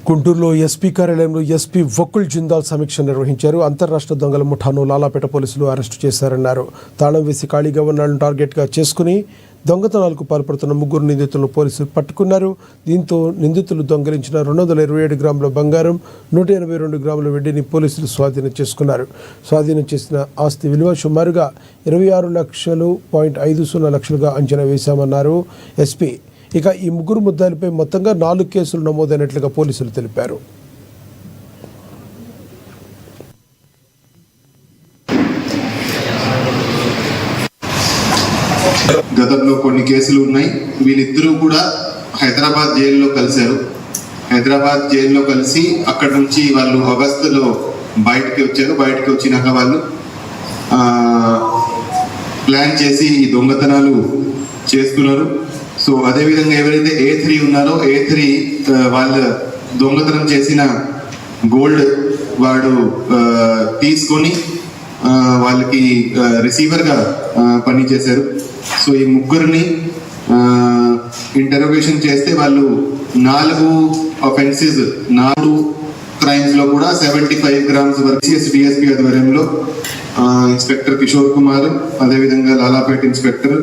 గుంటూరులో ఎస్పీ కార్యాలయంలో ఎస్పీ వకుల్ జిందాల్ సమీక్ష నిర్వహించారు. అంతర్రాష్ట్ర దొంగల ముఠాను లాలాపేట పోలీసులు అరెస్టు చేశారన్నారు. తాళం వేసి ఖాళీగా ఉన్నాళ్లను టార్గెట్గా చేసుకుని దొంగతనాలకు పాల్పడుతున్న 3 నిందితులను పోలీసులు పట్టుకున్నారు. దీంతో నిందితులు దొంగిలించిన 227 గ్రాముల బంగారం, 182 గ్రాముల వెండిని పోలీసులు స్వాధీనం చేసుకున్నారు. స్వాధీనం చేసిన ఆస్తి విలువ సుమారుగా 26.50 లక్షలుగా అంచనా వేశామన్నారు ఎస్పీ. ఇక ఈ 3 ముద్దాయిలపై మొత్తంగా 4 కేసులు నమోదైనట్లుగా పోలీసులు తెలిపారు. గతంలో కొన్ని కేసులు ఉన్నాయి. వీళ్ళిద్దరూ కూడా హైదరాబాద్ జైల్లో కలిశారు. హైదరాబాద్ జైల్లో కలిసి అక్కడ నుంచి వాళ్ళు ఆగస్టులో బయటకు వచ్చారు. బయటకు వచ్చినాక వాళ్ళు ప్లాన్ చేసి ఈ దొంగతనాలు చేస్తున్నారు. సో అదేవిధంగా ఎవరైతే A3 ఉన్నారో A3 వాళ్ళ దొంగతనం చేసిన గోల్డ్ వాడు తీసుకొని వాళ్ళకి రిసీవర్గా పనిచేశారు. సో ఈ 3 ఇంటరోగేషన్ చేస్తే వాళ్ళు 4 అఫెన్సెస్ 4 క్రైమ్స్ లో కూడా 75 గ్రామ్స్ వరకు డిఎస్పీ ఆధ్వర్యంలో ఇన్స్పెక్టర్ కిషోర్ కుమార్, అదేవిధంగా లాలాపేట ఇన్స్పెక్టర్